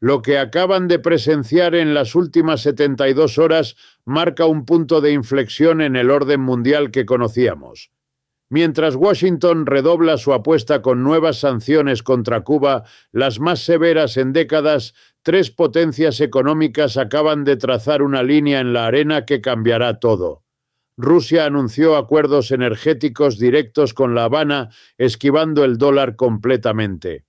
Lo que acaban de presenciar en las últimas 72 horas marca un punto de inflexión en el orden mundial que conocíamos. Mientras Washington redobla su apuesta con nuevas sanciones contra Cuba, las más severas en décadas, tres potencias económicas acaban de trazar una línea en la arena que cambiará todo. Rusia anunció acuerdos energéticos directos con La Habana, esquivando el dólar completamente.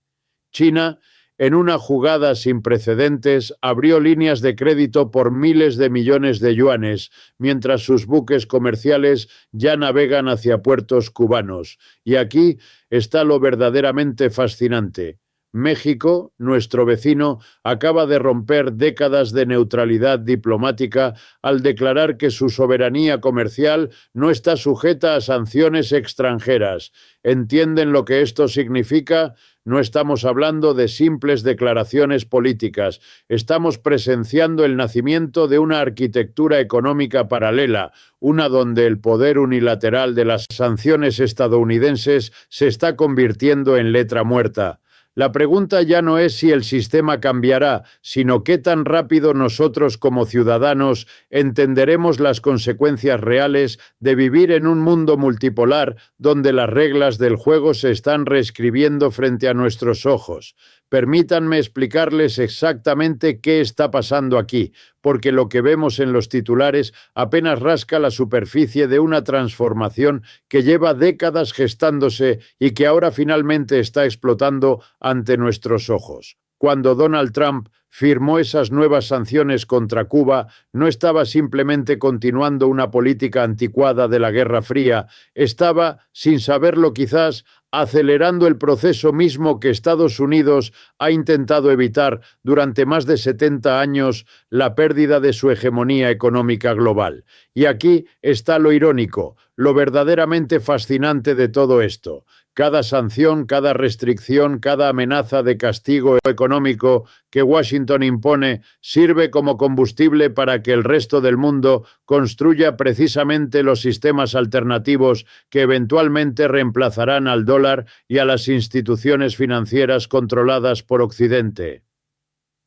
China, en una jugada sin precedentes, abrió líneas de crédito por miles de millones de yuanes, mientras sus buques comerciales ya navegan hacia puertos cubanos. Y aquí está lo verdaderamente fascinante. México, nuestro vecino, acaba de romper décadas de neutralidad diplomática al declarar que su soberanía comercial no está sujeta a sanciones extranjeras. ¿Entienden lo que esto significa? No estamos hablando de simples declaraciones políticas, estamos presenciando el nacimiento de una arquitectura económica paralela, una donde el poder unilateral de las sanciones estadounidenses se está convirtiendo en letra muerta. La pregunta ya no es si el sistema cambiará, sino qué tan rápido nosotros como ciudadanos entenderemos las consecuencias reales de vivir en un mundo multipolar donde las reglas del juego se están reescribiendo frente a nuestros ojos. Permítanme explicarles exactamente qué está pasando aquí, porque lo que vemos en los titulares apenas rasca la superficie de una transformación que lleva décadas gestándose y que ahora finalmente está explotando ante nuestros ojos. Cuando Donald Trump firmó esas nuevas sanciones contra Cuba, no estaba simplemente continuando una política anticuada de la Guerra Fría, estaba, sin saberlo quizás, acelerando el proceso mismo que Estados Unidos ha intentado evitar durante más de 70 años, la pérdida de su hegemonía económica global. Y aquí está lo irónico, lo verdaderamente fascinante de todo esto. Cada sanción, cada restricción, cada amenaza de castigo económico que Washington impone sirve como combustible para que el resto del mundo construya precisamente los sistemas alternativos que eventualmente reemplazarán al dólar y a las instituciones financieras controladas por Occidente.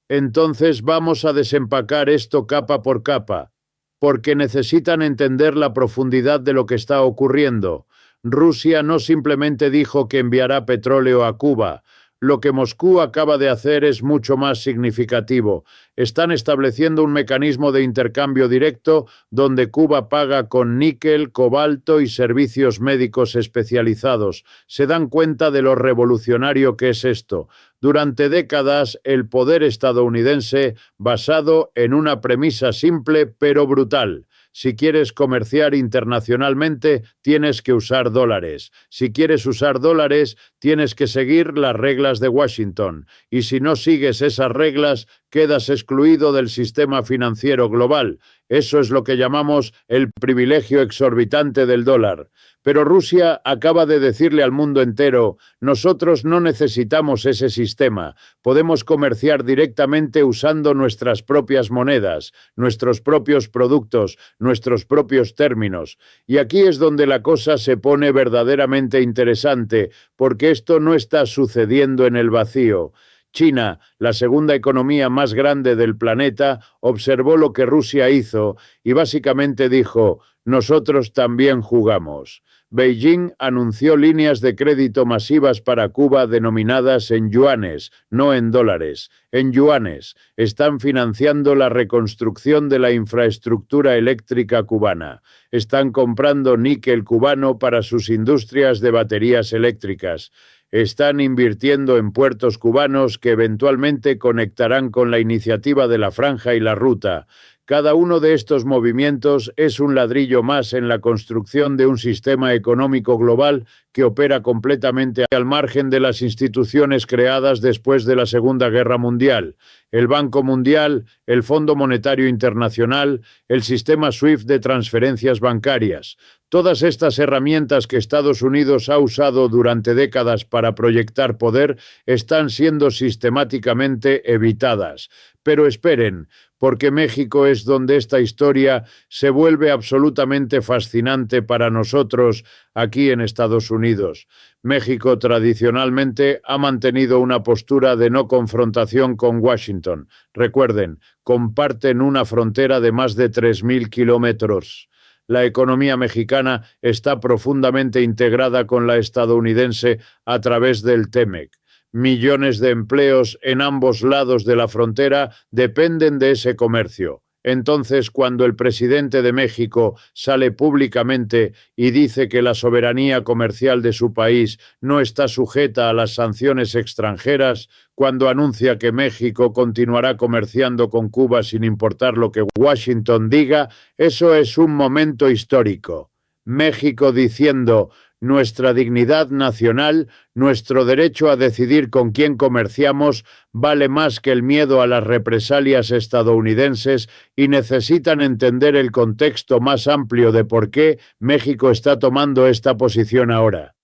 Entonces vamos a desempacar esto capa por capa, porque necesitan entender la profundidad de lo que está ocurriendo. Rusia no simplemente dijo que enviará petróleo a Cuba. Lo que Moscú acaba de hacer es mucho más significativo. Están estableciendo un mecanismo de intercambio directo donde Cuba paga con níquel, cobalto y servicios médicos especializados. ¿Se dan cuenta de lo revolucionario que es esto? Durante décadas, el poder estadounidense, basado en una premisa simple pero brutal. Si quieres comerciar internacionalmente, tienes que usar dólares. Si quieres usar dólares, tienes que seguir las reglas de Washington. Y si no sigues esas reglas, quedas excluido del sistema financiero global. Eso es lo que llamamos el privilegio exorbitante del dólar. Pero Rusia acaba de decirle al mundo entero, nosotros no necesitamos ese sistema, podemos comerciar directamente usando nuestras propias monedas, nuestros propios productos, nuestros propios términos. Y aquí es donde la cosa se pone verdaderamente interesante, porque esto no está sucediendo en el vacío. China, la segunda economía más grande del planeta, observó lo que Rusia hizo y básicamente dijo, nosotros también jugamos. Beijing anunció líneas de crédito masivas para Cuba denominadas en yuanes, no en dólares. En yuanes están financiando la reconstrucción de la infraestructura eléctrica cubana. Están comprando níquel cubano para sus industrias de baterías eléctricas. Están invirtiendo en puertos cubanos que eventualmente conectarán con la iniciativa de la Franja y la Ruta. Cada uno de estos movimientos es un ladrillo más en la construcción de un sistema económico global que opera completamente al margen de las instituciones creadas después de la Segunda Guerra Mundial. El Banco Mundial, el Fondo Monetario Internacional, el sistema SWIFT de transferencias bancarias. Todas estas herramientas que Estados Unidos ha usado durante décadas para proyectar poder están siendo sistemáticamente evitadas. Pero esperen, porque México es donde esta historia se vuelve absolutamente fascinante para nosotros aquí en Estados Unidos. México tradicionalmente ha mantenido una postura de no confrontación con Washington. Recuerden, comparten una frontera de más de 3.000 kilómetros. La economía mexicana está profundamente integrada con la estadounidense a través del TEMEC. Millones de empleos en ambos lados de la frontera dependen de ese comercio. Entonces, cuando el presidente de México sale públicamente y dice que la soberanía comercial de su país no está sujeta a las sanciones extranjeras, cuando anuncia que México continuará comerciando con Cuba sin importar lo que Washington diga, eso es un momento histórico. México diciendo: nuestra dignidad nacional, nuestro derecho a decidir con quién comerciamos, vale más que el miedo a las represalias estadounidenses, y necesitan entender el contexto más amplio de por qué México está tomando esta posición ahora.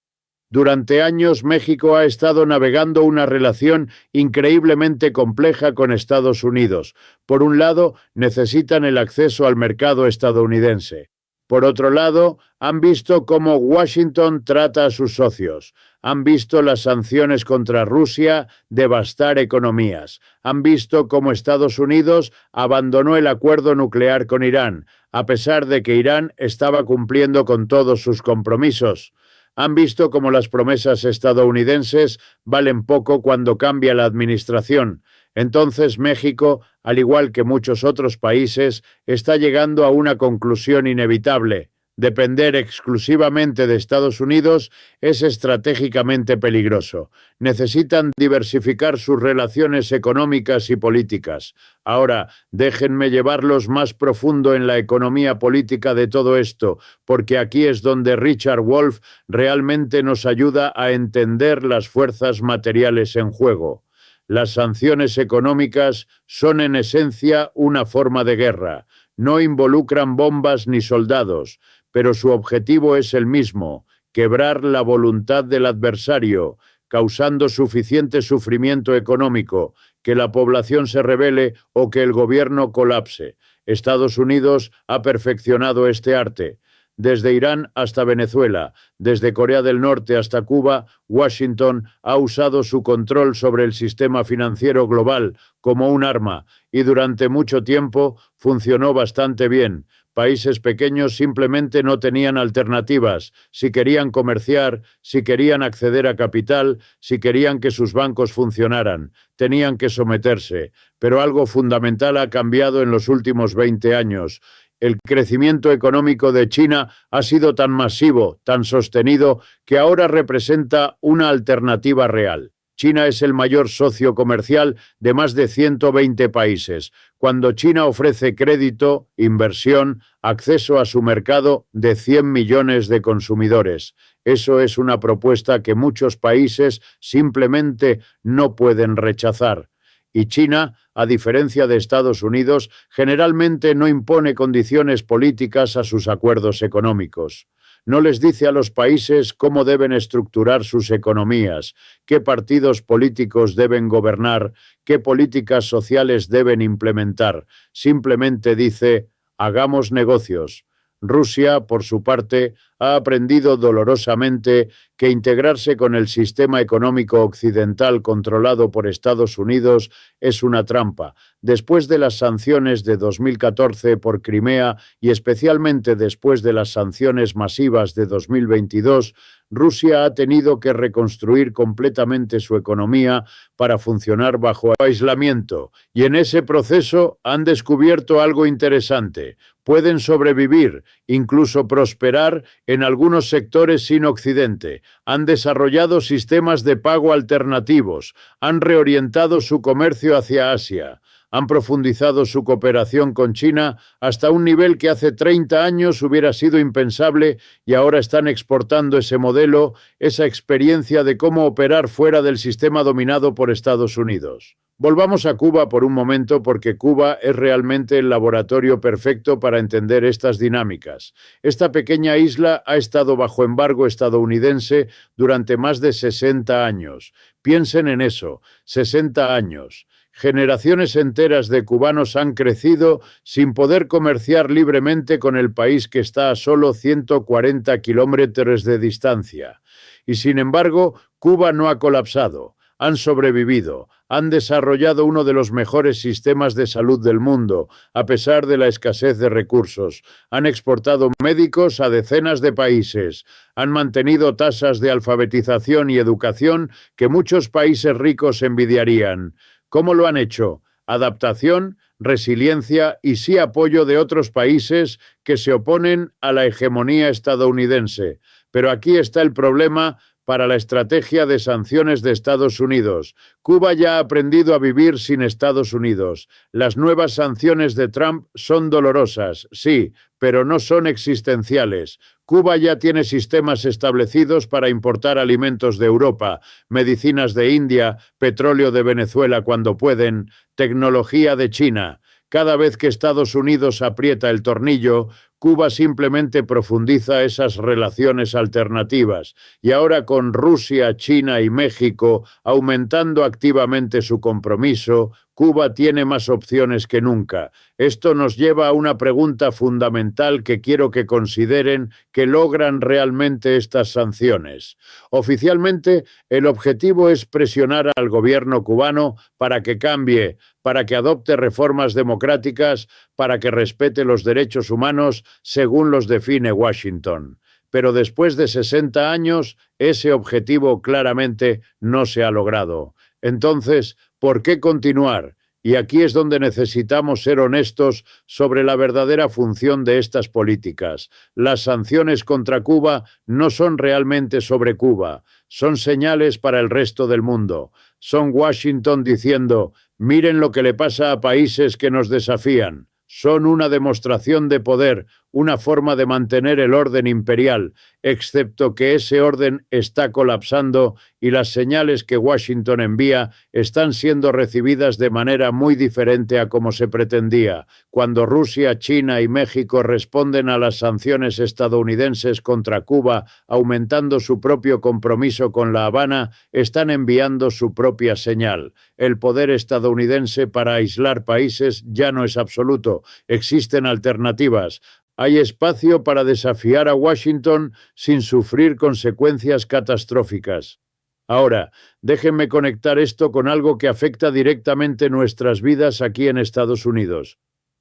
Durante años, México ha estado navegando una relación increíblemente compleja con Estados Unidos. Por un lado, necesitan el acceso al mercado estadounidense. Por otro lado, han visto cómo Washington trata a sus socios. Han visto las sanciones contra Rusia devastar economías. Han visto cómo Estados Unidos abandonó el acuerdo nuclear con Irán, a pesar de que Irán estaba cumpliendo con todos sus compromisos. Han visto cómo las promesas estadounidenses valen poco cuando cambia la administración. Entonces México, al igual que muchos otros países, está llegando a una conclusión inevitable. Depender exclusivamente de Estados Unidos es estratégicamente peligroso. Necesitan diversificar sus relaciones económicas y políticas. Ahora, déjenme llevarlos más profundo en la economía política de todo esto, porque aquí es donde Richard Wolff realmente nos ayuda a entender las fuerzas materiales en juego. Las sanciones económicas son en esencia una forma de guerra. No involucran bombas ni soldados, pero su objetivo es el mismo: quebrar la voluntad del adversario, causando suficiente sufrimiento económico, que la población se rebele o que el gobierno colapse. Estados Unidos ha perfeccionado este arte. Desde Irán hasta Venezuela, desde Corea del Norte hasta Cuba, Washington ha usado su control sobre el sistema financiero global como un arma, y durante mucho tiempo funcionó bastante bien. Países pequeños simplemente no tenían alternativas. Si querían comerciar, si querían acceder a capital, si querían que sus bancos funcionaran, tenían que someterse. Pero algo fundamental ha cambiado en los últimos 20 años. El crecimiento económico de China ha sido tan masivo, tan sostenido, que ahora representa una alternativa real. China es el mayor socio comercial de más de 120 países. Cuando China ofrece crédito, inversión, acceso a su mercado de 100 millones de consumidores. Eso es una propuesta que muchos países simplemente no pueden rechazar. Y China, a diferencia de Estados Unidos, generalmente no impone condiciones políticas a sus acuerdos económicos. No les dice a los países cómo deben estructurar sus economías, qué partidos políticos deben gobernar, qué políticas sociales deben implementar. Simplemente dice: hagamos negocios. Rusia, por su parte, ha aprendido dolorosamente que integrarse con el sistema económico occidental controlado por Estados Unidos es una trampa. Después de las sanciones de 2014 por Crimea y especialmente después de las sanciones masivas de 2022, Rusia ha tenido que reconstruir completamente su economía para funcionar bajo aislamiento. Y en ese proceso han descubierto algo interesante: pueden sobrevivir, incluso prosperar, en algunos sectores sin Occidente. Han desarrollado sistemas de pago alternativos, han reorientado su comercio hacia Asia, han profundizado su cooperación con China hasta un nivel que hace 30 años hubiera sido impensable, y ahora están exportando ese modelo, esa experiencia de cómo operar fuera del sistema dominado por Estados Unidos. Volvamos a Cuba por un momento, porque Cuba es realmente el laboratorio perfecto para entender estas dinámicas. Esta pequeña isla ha estado bajo embargo estadounidense durante más de 60 años. Piensen en eso, 60 años. Generaciones enteras de cubanos han crecido sin poder comerciar libremente con el país que está a solo 140 kilómetros de distancia. Y sin embargo, Cuba no ha colapsado. Han sobrevivido, han desarrollado uno de los mejores sistemas de salud del mundo, a pesar de la escasez de recursos. Han exportado médicos a decenas de países. Han mantenido tasas de alfabetización y educación que muchos países ricos envidiarían. ¿Cómo lo han hecho? Adaptación, resiliencia y sí apoyo de otros países que se oponen a la hegemonía estadounidense. Pero aquí está el problema para la estrategia de sanciones de Estados Unidos. Cuba ya ha aprendido a vivir sin Estados Unidos. Las nuevas sanciones de Trump son dolorosas, sí, pero no son existenciales. Cuba ya tiene sistemas establecidos para importar alimentos de Europa, medicinas de India, petróleo de Venezuela cuando pueden, tecnología de China. Cada vez que Estados Unidos aprieta el tornillo, Cuba simplemente profundiza esas relaciones alternativas y ahora con Rusia, China y México aumentando activamente su compromiso, Cuba tiene más opciones que nunca. Esto nos lleva a una pregunta fundamental que quiero que consideren que logran realmente estas sanciones. Oficialmente, el objetivo es presionar al gobierno cubano para que cambie, para que adopte reformas democráticas, para que respete los derechos humanos según los define Washington. Pero después de 60 años, ese objetivo claramente no se ha logrado. Entonces, ¿por qué continuar? Y aquí es donde necesitamos ser honestos sobre la verdadera función de estas políticas. Las sanciones contra Cuba no son realmente sobre Cuba, son señales para el resto del mundo. Son Washington diciendo, miren lo que le pasa a países que nos desafían. Son una demostración de poder, una forma de mantener el orden imperial, excepto que ese orden está colapsando y las señales que Washington envía están siendo recibidas de manera muy diferente a como se pretendía. Cuando Rusia, China y México responden a las sanciones estadounidenses contra Cuba, aumentando su propio compromiso con La Habana, están enviando su propia señal. El poder estadounidense para aislar países ya no es absoluto. Existen alternativas. Hay espacio para desafiar a Washington sin sufrir consecuencias catastróficas. Ahora, déjenme conectar esto con algo que afecta directamente nuestras vidas aquí en Estados Unidos.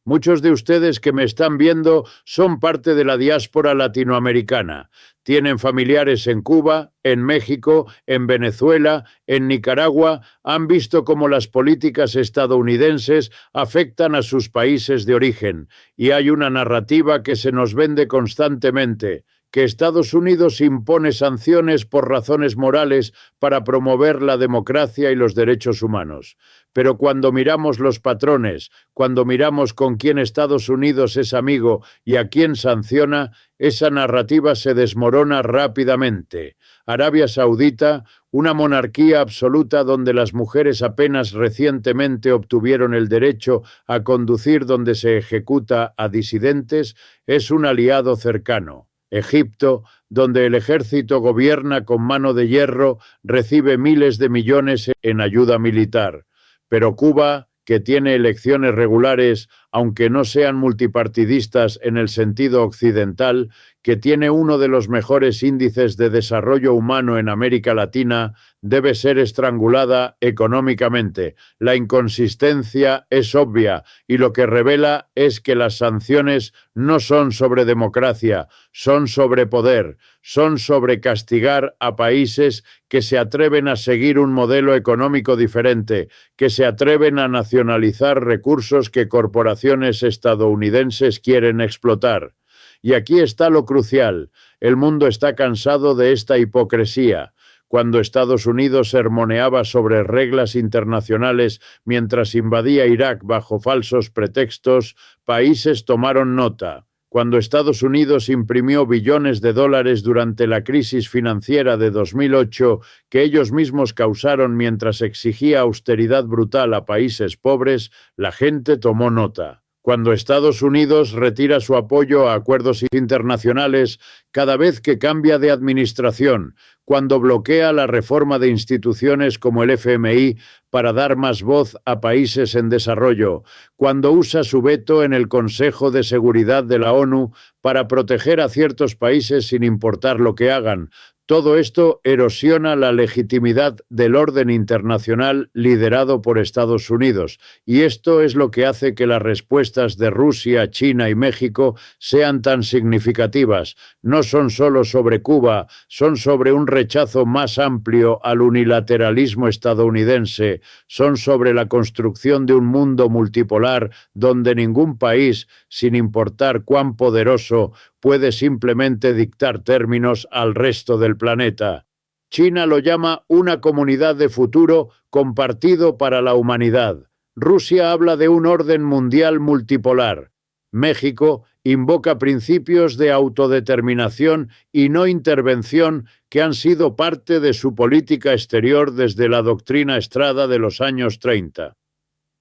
Muchos de ustedes que me están viendo son parte de la diáspora latinoamericana. Tienen familiares en Cuba, en México, en Venezuela, en Nicaragua. Han visto cómo las políticas estadounidenses afectan a sus países de origen. Y hay una narrativa que se nos vende constantemente, que Estados Unidos impone sanciones por razones morales para promover la democracia y los derechos humanos. Pero cuando miramos los patrones, cuando miramos con quién Estados Unidos es amigo y a quién sanciona, esa narrativa se desmorona rápidamente. Arabia Saudita, una monarquía absoluta donde las mujeres apenas recientemente obtuvieron el derecho a conducir donde se ejecuta a disidentes, es un aliado cercano. Egipto, donde el ejército gobierna con mano de hierro, recibe miles de millones en ayuda militar. Pero Cuba, que tiene elecciones regulares, aunque no sean multipartidistas en el sentido occidental, que tiene uno de los mejores índices de desarrollo humano en América Latina, debe ser estrangulada económicamente. La inconsistencia es obvia y lo que revela es que las sanciones no son sobre democracia, son sobre poder, son sobre castigar a países que se atreven a seguir un modelo económico diferente, que se atreven a nacionalizar recursos que corporaciones estadounidenses quieren explotar. Y aquí está lo crucial. El mundo está cansado de esta hipocresía. Cuando Estados Unidos sermoneaba sobre reglas internacionales mientras invadía Irak bajo falsos pretextos, países tomaron nota. Cuando Estados Unidos imprimió billones de dólares durante la crisis financiera de 2008 que ellos mismos causaron mientras exigía austeridad brutal a países pobres, la gente tomó nota. Cuando Estados Unidos retira su apoyo a acuerdos internacionales cada vez que cambia de administración, cuando bloquea la reforma de instituciones como el FMI para dar más voz a países en desarrollo, cuando usa su veto en el Consejo de Seguridad de la ONU para proteger a ciertos países sin importar lo que hagan. Todo esto erosiona la legitimidad del orden internacional liderado por Estados Unidos, y esto es lo que hace que las respuestas de Rusia, China y México sean tan significativas. No son solo sobre Cuba, son sobre un rechazo más amplio al unilateralismo estadounidense, son sobre la construcción de un mundo multipolar donde ningún país, sin importar cuán poderoso, puede simplemente dictar términos al resto del planeta. China lo llama una comunidad de futuro compartido para la humanidad. Rusia habla de un orden mundial multipolar. México invoca principios de autodeterminación y no intervención que han sido parte de su política exterior desde la doctrina Estrada de los años 30.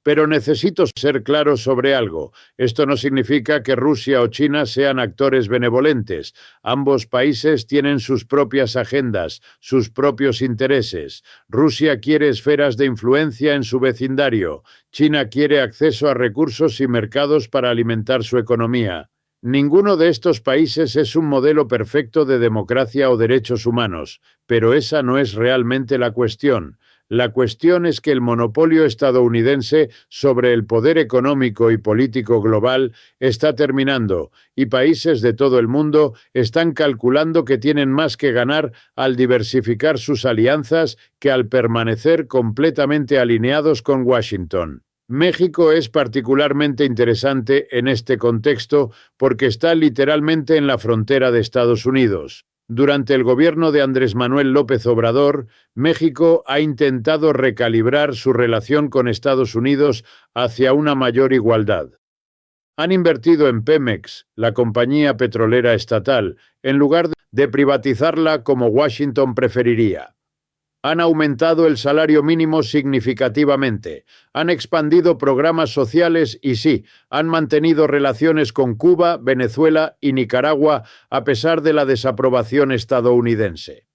Pero necesito ser claro sobre algo. Esto no significa que Rusia o China sean actores benevolentes. Ambos países tienen sus propias agendas, sus propios intereses. Rusia quiere esferas de influencia en su vecindario. China quiere acceso a recursos y mercados para alimentar su economía. Ninguno de estos países es un modelo perfecto de democracia o derechos humanos, pero esa no es realmente la cuestión. La cuestión es que el monopolio estadounidense sobre el poder económico y político global está terminando, y países de todo el mundo están calculando que tienen más que ganar al diversificar sus alianzas que al permanecer completamente alineados con Washington. México es particularmente interesante en este contexto porque está literalmente en la frontera de Estados Unidos. Durante el gobierno de Andrés Manuel López Obrador, México ha intentado recalibrar su relación con Estados Unidos hacia una mayor igualdad. Han invertido en Pemex, la compañía petrolera estatal, en lugar de privatizarla como Washington preferiría. Han aumentado el salario mínimo significativamente, han expandido programas sociales y sí, han mantenido relaciones con Cuba, Venezuela y Nicaragua a pesar de la desaprobación estadounidense.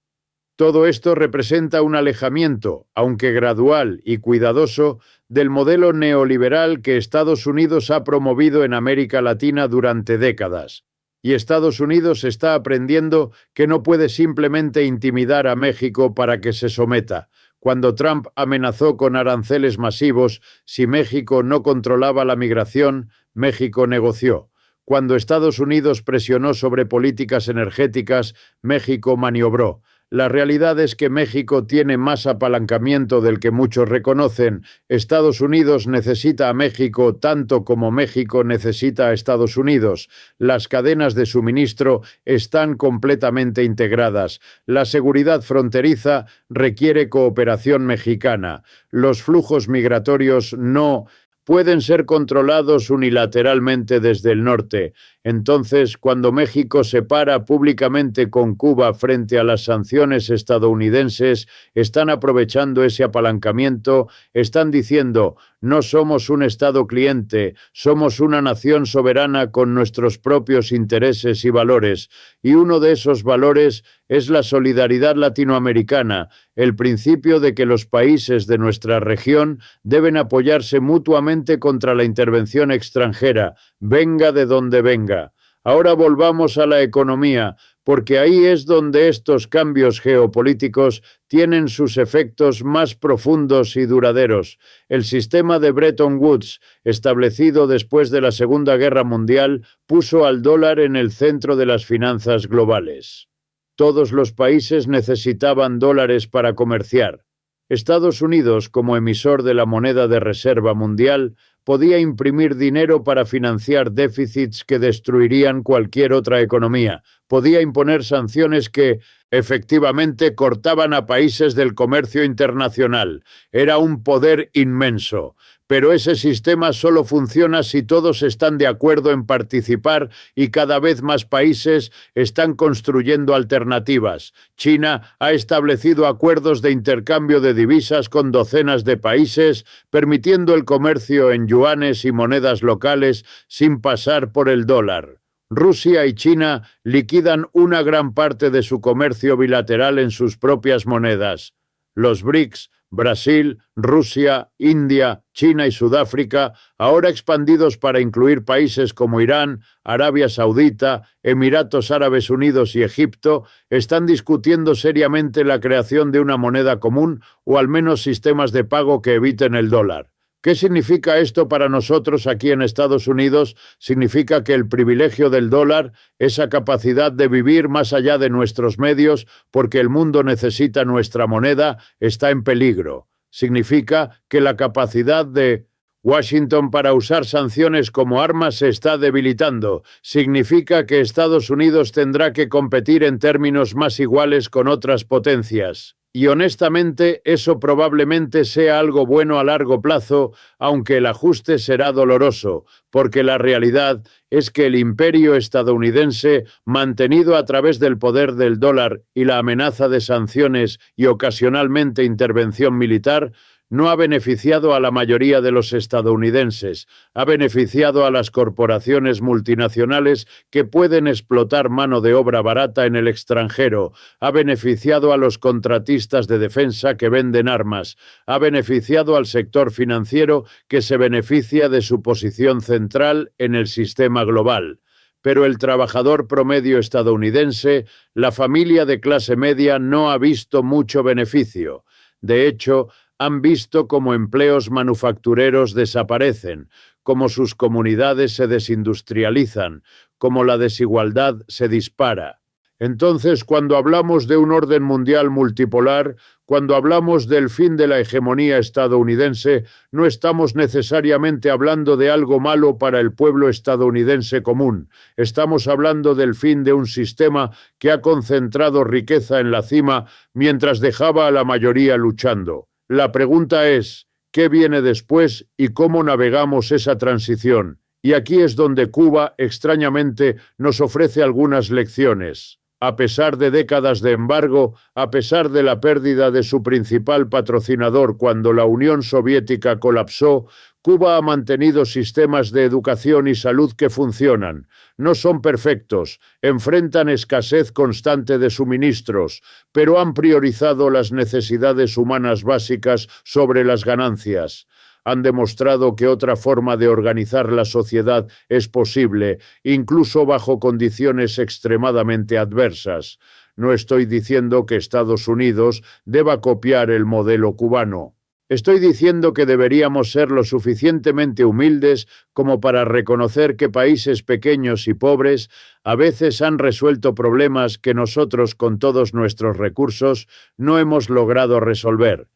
Todo esto representa un alejamiento, aunque gradual y cuidadoso, del modelo neoliberal que Estados Unidos ha promovido en América Latina durante décadas. Y Estados Unidos está aprendiendo que no puede simplemente intimidar a México para que se someta. Cuando Trump amenazó con aranceles masivos, si México no controlaba la migración, México negoció. Cuando Estados Unidos presionó sobre políticas energéticas, México maniobró. La realidad es que México tiene más apalancamiento del que muchos reconocen. Estados Unidos necesita a México tanto como México necesita a Estados Unidos. Las cadenas de suministro están completamente integradas. La seguridad fronteriza requiere cooperación mexicana. Los flujos migratorios no pueden ser controlados unilateralmente desde el norte. Entonces, cuando México se para públicamente con Cuba frente a las sanciones estadounidenses, están aprovechando ese apalancamiento, están diciendo, no somos un Estado cliente, somos una nación soberana con nuestros propios intereses y valores, y uno de esos valores es la solidaridad latinoamericana, el principio de que los países de nuestra región deben apoyarse mutuamente contra la intervención extranjera, venga de donde venga. Ahora volvamos a la economía, porque ahí es donde estos cambios geopolíticos tienen sus efectos más profundos y duraderos. El sistema de Bretton Woods, establecido después de la Segunda Guerra Mundial, puso al dólar en el centro de las finanzas globales. Todos los países necesitaban dólares para comerciar. Estados Unidos, como emisor de la moneda de reserva mundial, podía imprimir dinero para financiar déficits que destruirían cualquier otra economía. Podía imponer sanciones que, efectivamente, cortaban a países del comercio internacional. Era un poder inmenso. Pero ese sistema solo funciona si todos están de acuerdo en participar y cada vez más países están construyendo alternativas. China ha establecido acuerdos de intercambio de divisas con docenas de países, permitiendo el comercio en yuanes y monedas locales sin pasar por el dólar. Rusia y China liquidan una gran parte de su comercio bilateral en sus propias monedas. Los BRICS, Brasil, Rusia, India, China y Sudáfrica, ahora expandidos para incluir países como Irán, Arabia Saudita, Emiratos Árabes Unidos y Egipto, están discutiendo seriamente la creación de una moneda común o al menos sistemas de pago que eviten el dólar. ¿Qué significa esto para nosotros aquí en Estados Unidos? Significa que el privilegio del dólar, esa capacidad de vivir más allá de nuestros medios porque el mundo necesita nuestra moneda, está en peligro. Significa que la capacidad de Washington para usar sanciones como armas se está debilitando. Significa que Estados Unidos tendrá que competir en términos más iguales con otras potencias. Y honestamente, eso probablemente sea algo bueno a largo plazo, aunque el ajuste será doloroso, porque la realidad es que el imperio estadounidense, mantenido a través del poder del dólar y la amenaza de sanciones y ocasionalmente intervención militar, no ha beneficiado a la mayoría de los estadounidenses, ha beneficiado a las corporaciones multinacionales que pueden explotar mano de obra barata en el extranjero, ha beneficiado a los contratistas de defensa que venden armas, ha beneficiado al sector financiero que se beneficia de su posición central en el sistema global. Pero el trabajador promedio estadounidense, la familia de clase media, no ha visto mucho beneficio. De hecho, han visto cómo empleos manufactureros desaparecen, cómo sus comunidades se desindustrializan, cómo la desigualdad se dispara. Entonces, cuando hablamos de un orden mundial multipolar, cuando hablamos del fin de la hegemonía estadounidense, no estamos necesariamente hablando de algo malo para el pueblo estadounidense común. Estamos hablando del fin de un sistema que ha concentrado riqueza en la cima mientras dejaba a la mayoría luchando. La pregunta es, ¿qué viene después y cómo navegamos esa transición? Y aquí es donde Cuba, extrañamente, nos ofrece algunas lecciones. A pesar de décadas de embargo, a pesar de la pérdida de su principal patrocinador cuando la Unión Soviética colapsó, Cuba ha mantenido sistemas de educación y salud que funcionan. No son perfectos, enfrentan escasez constante de suministros, pero han priorizado las necesidades humanas básicas sobre las ganancias. Han demostrado que otra forma de organizar la sociedad es posible, incluso bajo condiciones extremadamente adversas. No estoy diciendo que Estados Unidos deba copiar el modelo cubano. Estoy diciendo que deberíamos ser lo suficientemente humildes como para reconocer que países pequeños y pobres a veces han resuelto problemas que nosotros, con todos nuestros recursos, no hemos logrado resolver.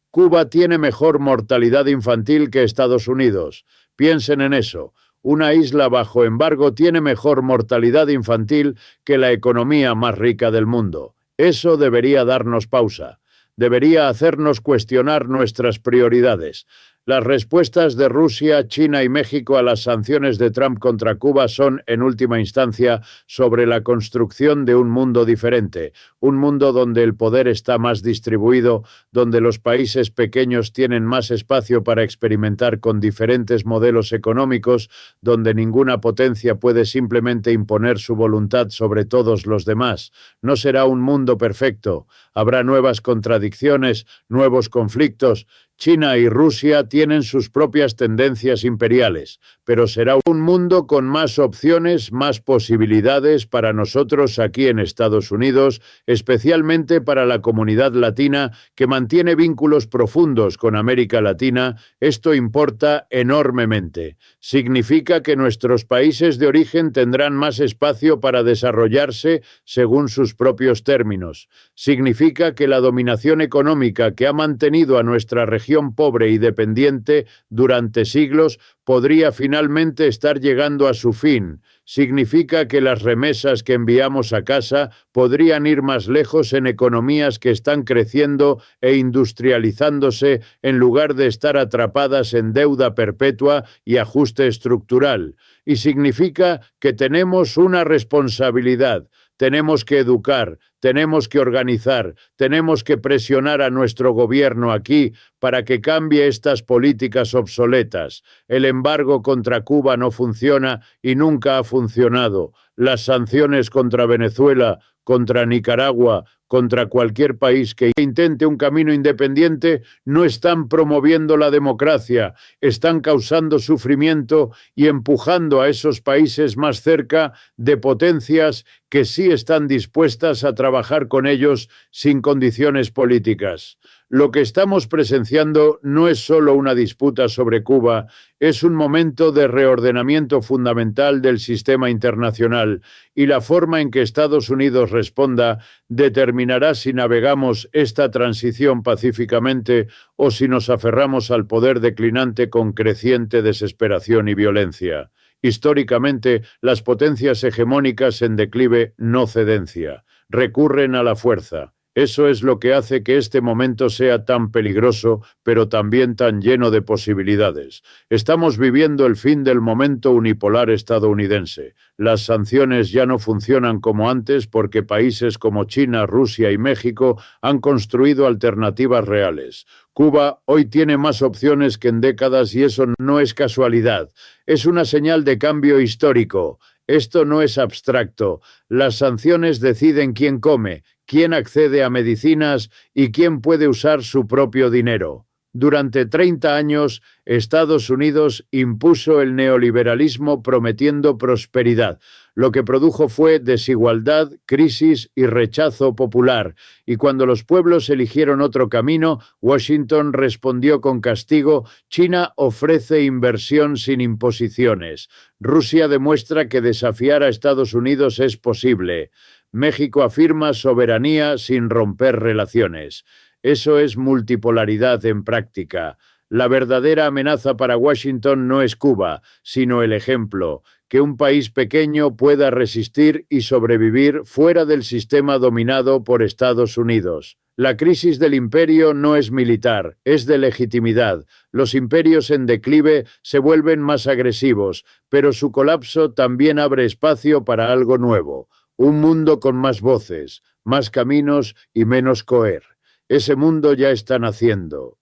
Cuba tiene mejor mortalidad infantil que Estados Unidos. Piensen en eso. Una isla bajo embargo tiene mejor mortalidad infantil que la economía más rica del mundo. Eso debería darnos pausa. Debería hacernos cuestionar nuestras prioridades. Las respuestas de Rusia, China y México a las sanciones de Trump contra Cuba son, en última instancia, sobre la construcción de un mundo diferente, un mundo donde el poder está más distribuido, donde los países pequeños tienen más espacio para experimentar con diferentes modelos económicos, donde ninguna potencia puede simplemente imponer su voluntad sobre todos los demás. No será un mundo perfecto. Habrá nuevas contradicciones, nuevos conflictos. China y Rusia tienen sus propias tendencias imperiales, pero será un mundo con más opciones, más posibilidades para nosotros aquí en Estados Unidos, especialmente para la comunidad latina que mantiene vínculos profundos con América Latina. Esto importa enormemente. Significa que nuestros países de origen tendrán más espacio para desarrollarse según sus propios términos. Significa que la dominación económica que ha mantenido a nuestra región región pobre y dependiente durante siglos podría finalmente estar llegando a su fin. Significa que las remesas que enviamos a casa podrían ir más lejos en economías que están creciendo e industrializándose en lugar de estar atrapadas en deuda perpetua y ajuste estructural. Y significa que tenemos una responsabilidad. Tenemos que educar, tenemos que organizar, tenemos que presionar a nuestro gobierno aquí para que cambie estas políticas obsoletas. El embargo contra Cuba no funciona y nunca ha funcionado. Las sanciones contra Venezuela, contra Nicaragua, contra cualquier país que intente un camino independiente, no están promoviendo la democracia, están causando sufrimiento y empujando a esos países más cerca de potencias que sí están dispuestas a trabajar con ellos sin condiciones políticas. Lo que estamos presenciando no es solo una disputa sobre Cuba, es un momento de reordenamiento fundamental del sistema internacional y la forma en que Estados Unidos responda determinará si navegamos esta transición pacíficamente o si nos aferramos al poder declinante con creciente desesperación y violencia. Históricamente, las potencias hegemónicas en declive no cedencia, recurren a la fuerza. Eso es lo que hace que este momento sea tan peligroso, pero también tan lleno de posibilidades. Estamos viviendo el fin del momento unipolar estadounidense. Las sanciones ya no funcionan como antes porque países como China, Rusia y México han construido alternativas reales. Cuba hoy tiene más opciones que en décadas y eso no es casualidad. Es una señal de cambio histórico. Esto no es abstracto. Las sanciones deciden quién come, quién accede a medicinas y quién puede usar su propio dinero. Durante 30 años, Estados Unidos impuso el neoliberalismo prometiendo prosperidad. Lo que produjo fue desigualdad, crisis y rechazo popular. Y cuando los pueblos eligieron otro camino, Washington respondió con castigo. China ofrece inversión sin imposiciones. Rusia demuestra que desafiar a Estados Unidos es posible. México afirma soberanía sin romper relaciones. Eso es multipolaridad en práctica. La verdadera amenaza para Washington no es Cuba, sino el ejemplo, que un país pequeño pueda resistir y sobrevivir fuera del sistema dominado por Estados Unidos. La crisis del imperio no es militar, es de legitimidad. Los imperios en declive se vuelven más agresivos, pero su colapso también abre espacio para algo nuevo. Un mundo con más voces, más caminos y menos coer. Ese mundo ya está naciendo.